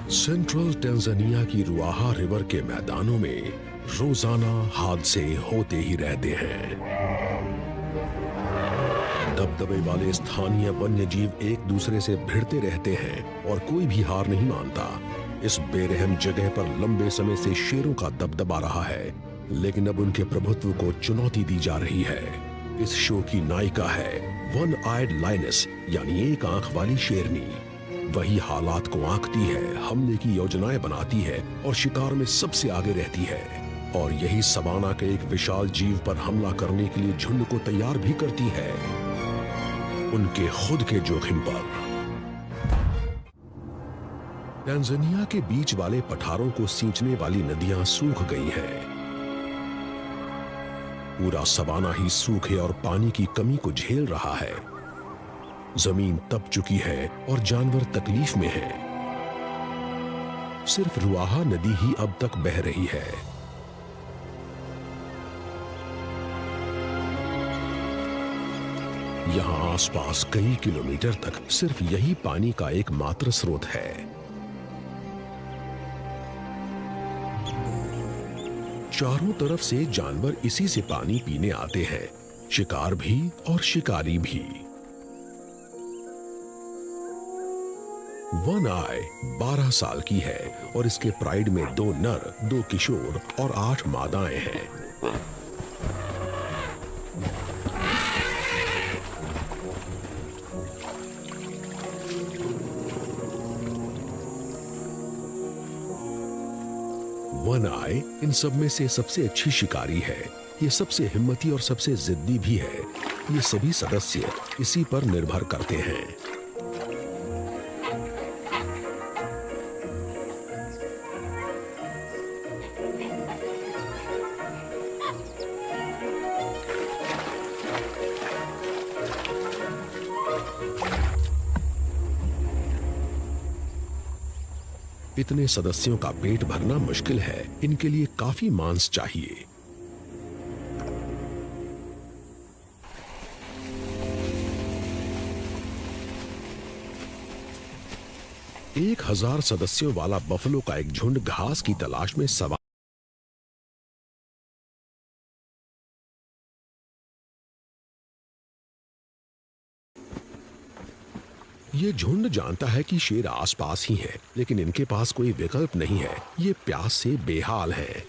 Central Tanzania की रुआहा river के मैदानों में रोजाना हादसे होते ही रहते हैं। दबदबे वाले स्थानीय वन्य जीव एक दूसरे से भिड़ते रहते हैं और कोई भी हार नहीं मानता। इस बेरहम जगह पर लंबे समय से शेरों का दबदबा रहा है, लेकिन अब उनके प्रभुत्व को चुनौती दी जा रही है। इस शो की नायिका है वन आइड लायनेस, यानी एक आंख वाली शेरनी। वही हालात को आंकती है, हमले की योजनाएं बनाती है और शिकार में सबसे आगे रहती है। और यही सवाना के एक विशाल जीव पर हमला करने के लिए झुंड को तैयार भी करती है, उनके खुद के जोखिम पर। टैंजानिया के बीच वाले पठारों को सींचने वाली नदियां सूख गई हैं। पूरा सवाना ही सूखे और पानी की कमी को झेल रहा है। जमीन तप चुकी है और जानवर तकलीफ में हैं। सिर्फ रुआहा नदी ही अब तक बह रही है। यहां आसपास कई किलोमीटर तक सिर्फ यही पानी का एकमात्र स्रोत है। चारों तरफ से जानवर इसी से पानी पीने आते हैं, शिकार भी और शिकारी भी। वन आई 12 साल की है और इसके प्राइड में 2 नर, 2 किशोर और 8 मादाएं हैं। वन आई इन सब में से सबसे अच्छी शिकारी है। ये सबसे हिम्मती और सबसे जिद्दी भी है। ये सभी सदस्य इसी पर निर्भर करते हैं। इतने सदस्यों का पेट भरना मुश्किल है। इनके लिए काफी मांस चाहिए। एक 1000 सदस्यों वाला बफलो का एक झुंड घास की तलाश में सवार। ये झुंड जानता है कि शेर आसपास ही है, लेकिन इनके पास कोई विकल्प नहीं है। ये प्यास से बेहाल है।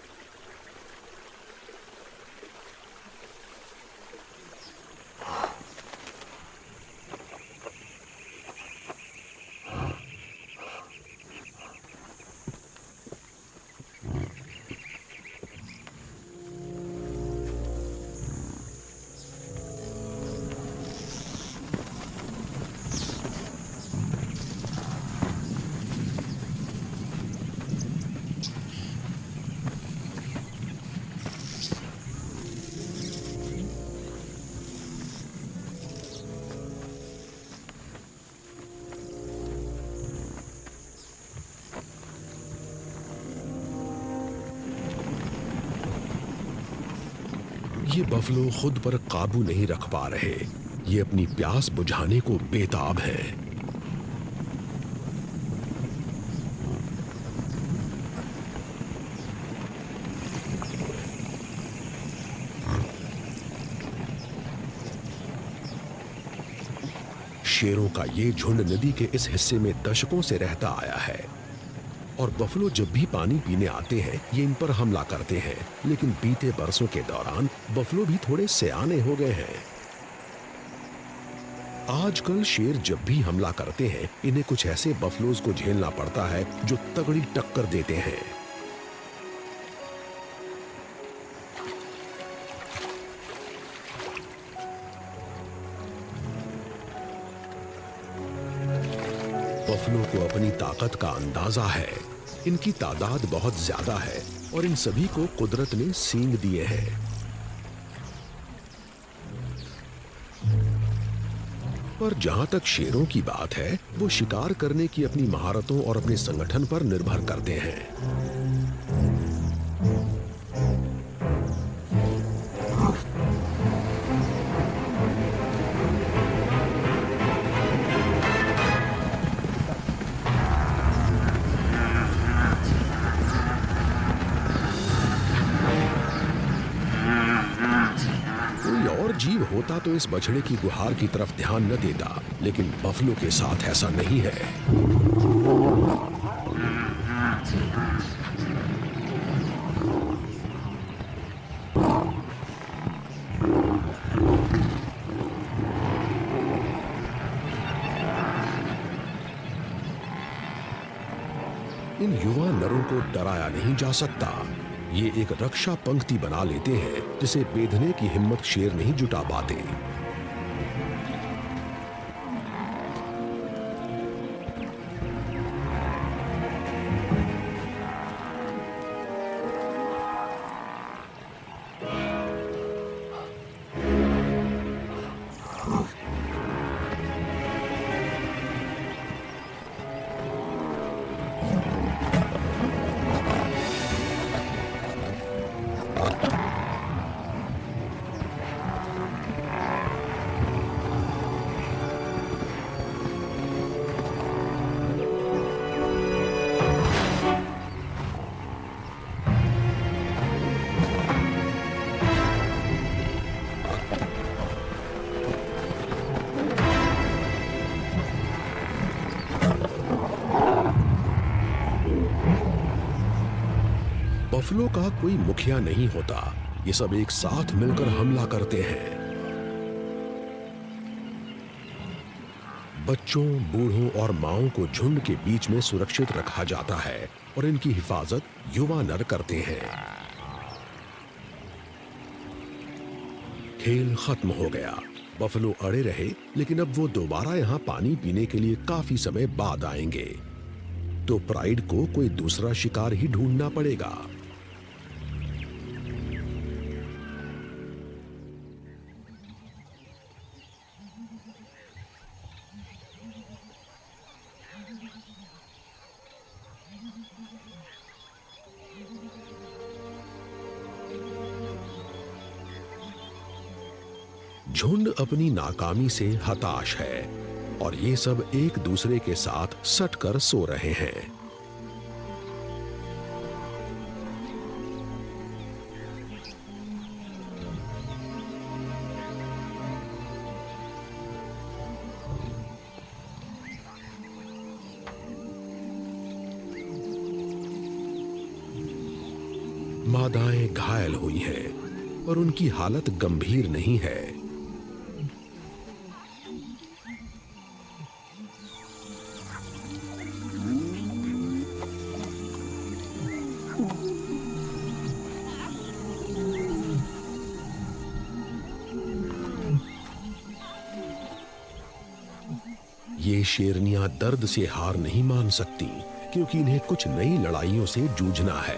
ये बफलो खुद पर काबू नहीं रख पा रहे। ये अपनी प्यास बुझाने को बेताब है। शेरों का ये झुंड नदी के इस हिस्से में दशकों से रहता आया है और बफलो जब भी पानी पीने आते हैं ये इन पर हमला करते हैं। लेकिन बीते बरसों के दौरान बफलो भी थोड़े सयाने हो गए हैं। आजकल शेर जब भी हमला करते हैं इन्हें कुछ ऐसे बफलोज को झेलना पड़ता है जो तगड़ी टक्कर देते हैं। बफलो को अपनी ताकत का अंदाजा है। इनकी तादाद बहुत ज्यादा है और इन सभी को कुदरत ने सींग दिए हैं। पर जहां तक शेरों की बात है, वो शिकार करने की अपनी महारतों और अपने संगठन पर निर्भर करते हैं। जीव होता तो इस बछड़े की गुहार की तरफ ध्यान न देता, लेकिन बफलो के साथ ऐसा नहीं है। इन युवा नरों को डराया नहीं जा सकता। ये एक रक्षा पंक्ति बना लेते हैं जिसे बेधने की हिम्मत शेर नहीं जुटा पाते। बफलो का कोई मुखिया नहीं होता, ये सब एक साथ मिलकर हमला करते हैं। बच्चों, बूढ़ों और माओं को झुंड के बीच में सुरक्षित रखा जाता है और इनकी हिफाजत युवा नर करते हैं। खेल खत्म हो गया। बफलो अड़े रहे, लेकिन अब वो दोबारा यहाँ पानी पीने के लिए काफी समय बाद आएंगे, तो प्राइड को कोई दूसरा शिकार ही ढूंढना पड़ेगा। झुंड अपनी नाकामी से हताश है और ये सब एक दूसरे के साथ सटकर सो रहे हैं। मादाएं घायल हुई हैं और उनकी हालत गंभीर नहीं है। ये शेरनियां दर्द से हार नहीं मान सकती, क्योंकि इन्हें कुछ नई लड़ाइयों से जूझना है।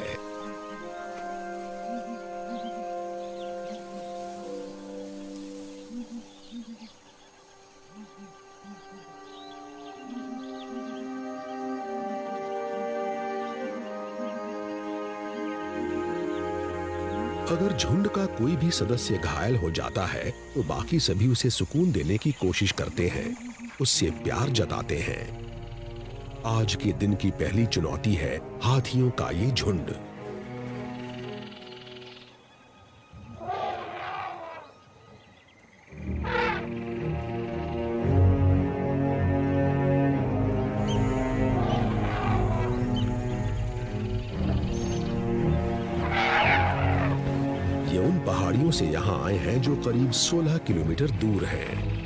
अगर झुंड का कोई भी सदस्य घायल हो जाता है तो बाकी सभी उसे सुकून देने की कोशिश करते हैं, उससे प्यार जताते हैं। आज के दिन की पहली चुनौती है हाथियों का ये झुंड। ये उन पहाड़ियों से यहां आए हैं जो करीब 16 किलोमीटर दूर हैं।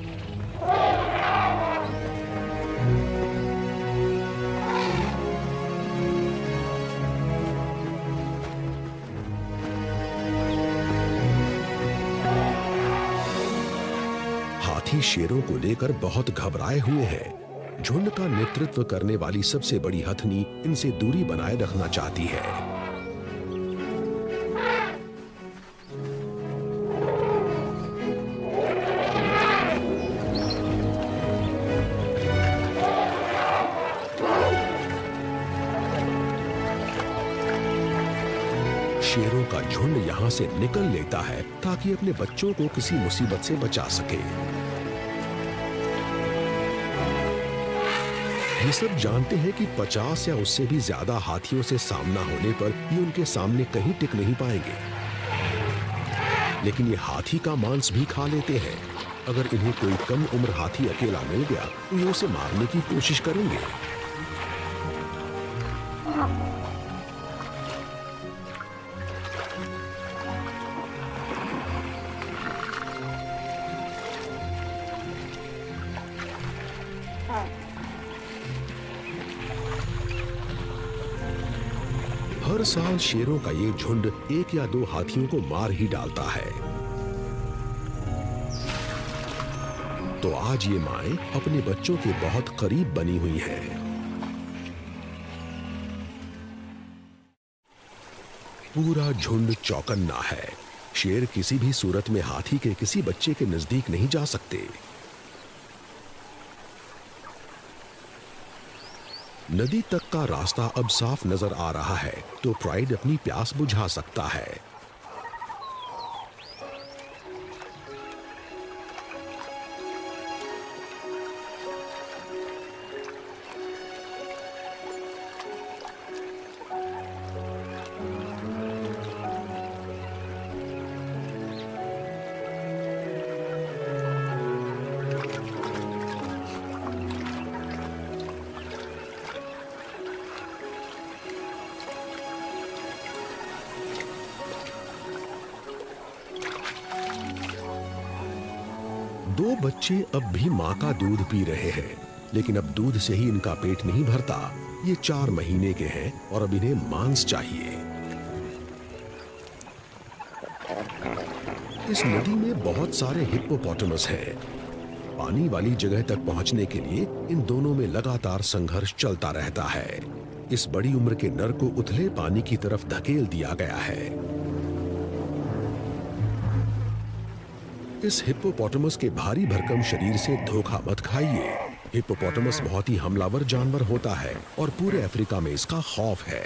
हाथी शेरों को लेकर बहुत घबराए हुए हैं। झुंड का नेतृत्व करने वाली सबसे बड़ी हथनी इनसे दूरी बनाए रखना चाहती है। शेरों का झुंड यहां से निकल लेता है ताकि अपने बच्चों को किसी मुसीबत से बचा सके। ये सब जानते हैं कि 50 या उससे भी ज्यादा हाथियों से सामना होने पर ये उनके सामने कहीं टिक नहीं पाएंगे। लेकिन ये हाथी का मांस भी खा लेते हैं। अगर इन्हें कोई कम उम्र हाथी अकेला मिल गया तो ये उसे मारने की कोशिश करेंगे। हर साल शेरों का ये झुंड 1 या 2 हाथियों को मार ही डालता है। तो आज ये माएं अपने बच्चों के बहुत करीब बनी हुई हैं। पूरा झुंड चौकन्ना है। शेर किसी भी सूरत में हाथी के किसी बच्चे के नजदीक नहीं जा सकते। नदी तक का रास्ता अब साफ नजर आ रहा है, तो प्राइड अपनी प्यास बुझा सकता है। दो बच्चे अब भी माँ का दूध पी रहे हैं, लेकिन अब दूध से ही इनका पेट नहीं भरता। ये 4 महीने के हैं और अब इन्हें मांस चाहिए। इस नदी में बहुत सारे हिप्पोपोटामस हैं। पानी वाली जगह तक पहुंचने के लिए इन दोनों में लगातार संघर्ष चलता रहता है। इस बड़ी उम्र के नर को उथले पानी की तरफ धकेल दिया गया है। इस हिप्पोपोटामस के भारी भरकम शरीर से धोखा मत खाइए। हिप्पोपोटामस बहुत ही हमलावर जानवर होता है और पूरे अफ्रीका में इसका खौफ है।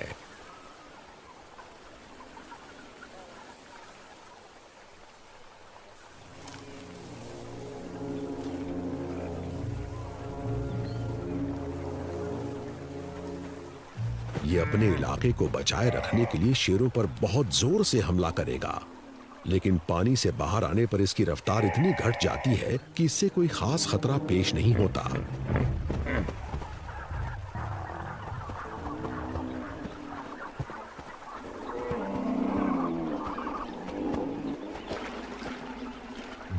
ये अपने इलाके को बचाए रखने के लिए शेरों पर बहुत जोर से हमला करेगा, लेकिन पानी से बाहर आने पर इसकी रफ्तार इतनी घट जाती है कि इससे कोई खास खतरा पेश नहीं होता।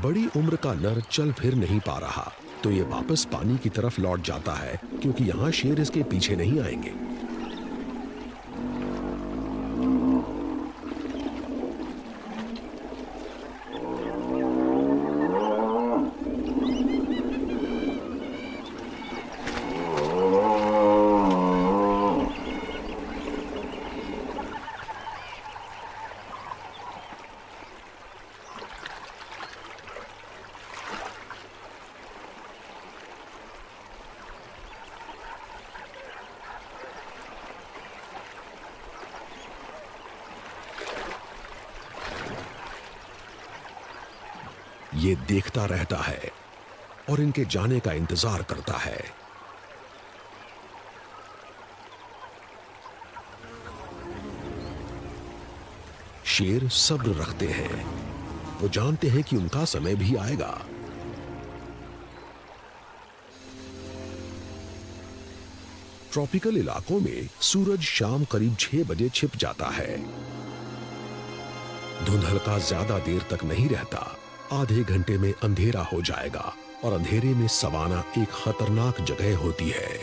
बड़ी उम्र का नर चल फिर नहीं पा रहा, तो ये वापस पानी की तरफ लौट जाता है, क्योंकि यहां शेर इसके पीछे नहीं आएंगे। ये देखता रहता है और इनके जाने का इंतजार करता है। शेर सब्र रखते हैं। वो जानते हैं कि उनका समय भी आएगा। ट्रॉपिकल इलाकों में सूरज शाम करीब 6 बजे छिप जाता है। धुंधल का ज्यादा देर तक नहीं रहता। आधे घंटे में अंधेरा हो जाएगा और अंधेरे में सवाना एक खतरनाक जगह होती है।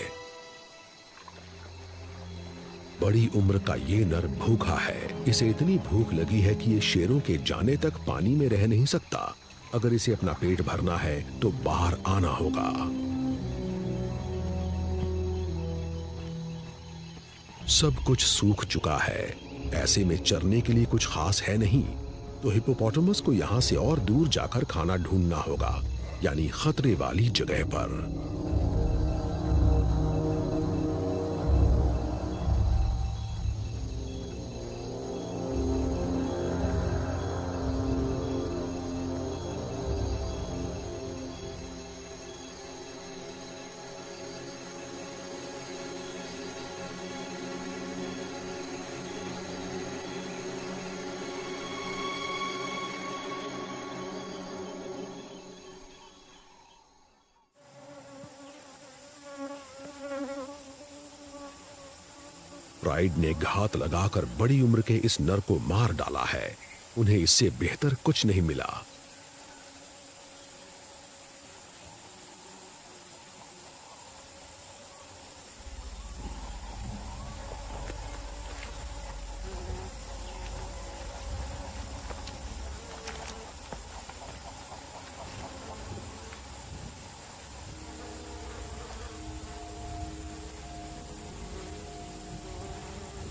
बड़ी उम्र का ये नर भूखा है। इसे इतनी भूख लगी है कि ये शेरों के जाने तक पानी में रह नहीं सकता। अगर इसे अपना पेट भरना है तो बाहर आना होगा। सब कुछ सूख चुका है। ऐसे में चरने के लिए कुछ खास है नहीं, तो हिप्पोपोटामस को यहां से और दूर जाकर खाना ढूंढना होगा, यानी खतरे वाली जगह पर। प्राइड ने घात लगाकर बड़ी उम्र के इस नर को मार डाला है। उन्हें इससे बेहतर कुछ नहीं मिला।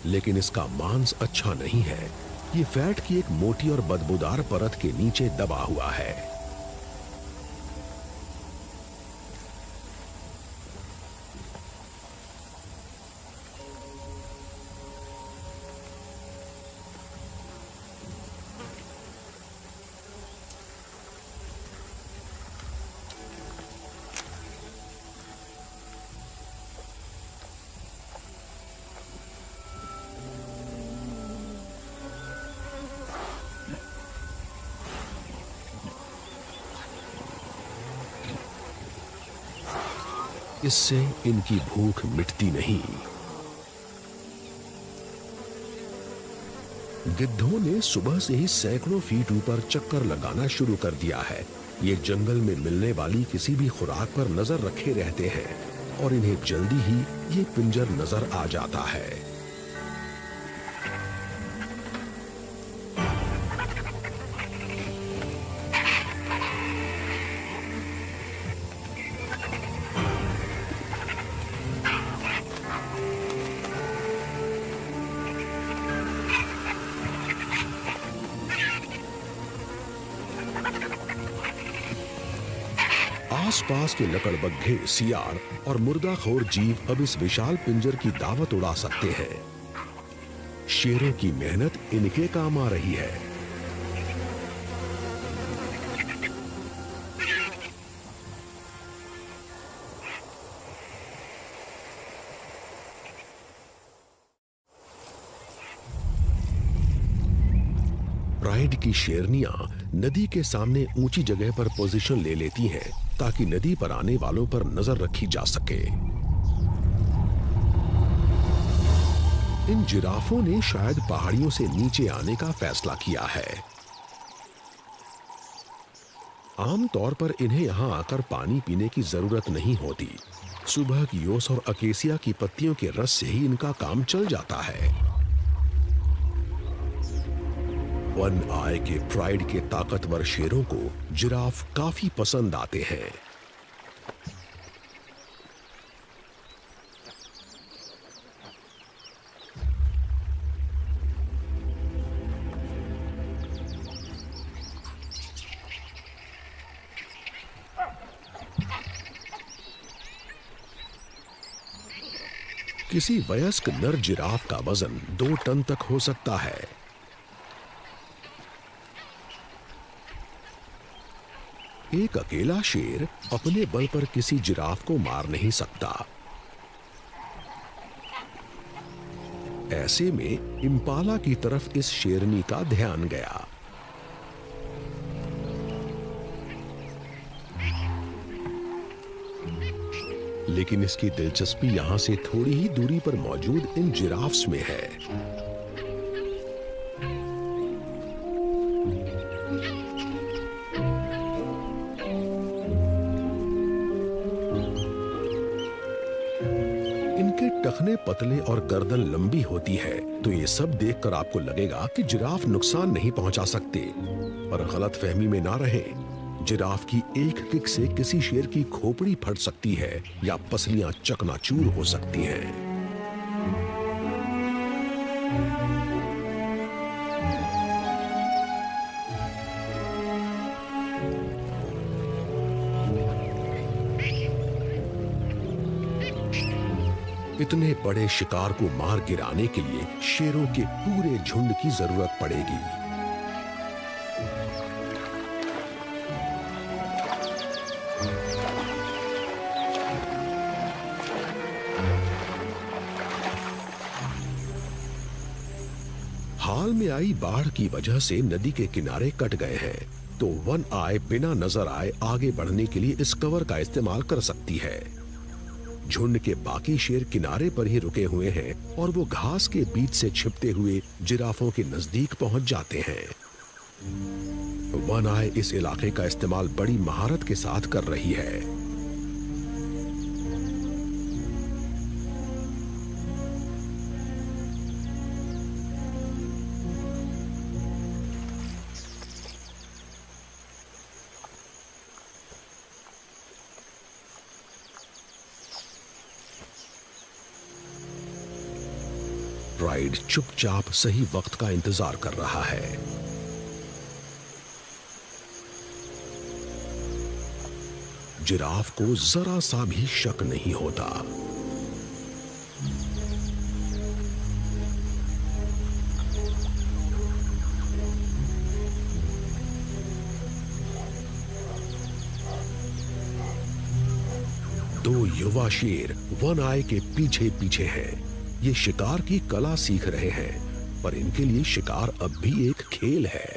लेकिन इसका मांस अच्छा नहीं है। ये फैट की एक मोटी और बदबूदार परत के नीचे दबा हुआ है। इससे इनकी भूख मिटती नहीं। गिद्धों ने सुबह से ही सैकड़ों फीट ऊपर चक्कर लगाना शुरू कर दिया है। ये जंगल में मिलने वाली किसी भी खुराक पर नजर रखे रहते हैं और इन्हें जल्दी ही ये पिंजर नजर आ जाता है। आसपास के लकड़बग्घे, सियार और मुर्दाखोर जीव अब इस विशाल पिंजर की दावत उड़ा सकते हैं। शेरों की मेहनत इनके काम आ रही है। प्राइड की शेरनियां नदी के सामने ऊंची जगह पर पोजीशन ले लेती हैं ताकि नदी पर आने वालों पर नजर रखी जा सके। इन जिराफों ने शायद पहाड़ियों से नीचे आने का फैसला किया है। आमतौर पर इन्हें यहां आकर पानी पीने की जरूरत नहीं होती। सुबह की ओस और अकेसिया की पत्तियों के रस से ही इनका काम चल जाता है। वन आय के प्राइड के ताकतवर शेरों को जिराफ काफी पसंद आते हैं। किसी वयस्क नर जिराफ का वजन 2 टन तक हो सकता है। एक अकेला शेर अपने बल पर किसी जिराफ को मार नहीं सकता। ऐसे में इम्पाला की तरफ इस शेरनी का ध्यान गया। लेकिन इसकी दिलचस्पी यहां से थोड़ी ही दूरी पर मौजूद इन जिराफ्स में है। इनके टखने पतले और गर्दन लंबी होती है, तो ये सब देखकर आपको लगेगा कि जिराफ नुकसान नहीं पहुंचा सकते। पर गलतफहमी में ना रहें। जिराफ की एक किक से किसी शेर की खोपड़ी फट सकती है या पसलियां चकनाचूर हो सकती हैं। इतने बड़े शिकार को मार गिराने के लिए शेरों के पूरे झुंड की जरूरत पड़ेगी। हाल में आई बाढ़ की वजह से नदी के किनारे कट गए हैं, तो वन आय बिना नजर आए आगे बढ़ने के लिए इस कवर का इस्तेमाल कर सकती है। झुंड के बाकी शेर किनारे पर ही रुके हुए हैं और वो घास के बीच से छिपते हुए जिराफों के नजदीक पहुंच जाते हैं। वन आय इस इलाके का इस्तेमाल बड़ी महारत के साथ कर रही है। राइड चुपचाप सही वक्त का इंतजार कर रहा है। जिराफ को जरा सा भी शक नहीं होता। दो युवा शेर वन आय के पीछे पीछे हैं। ये शिकार की कला सीख रहे हैं, पर इनके लिए शिकार अब भी एक खेल है।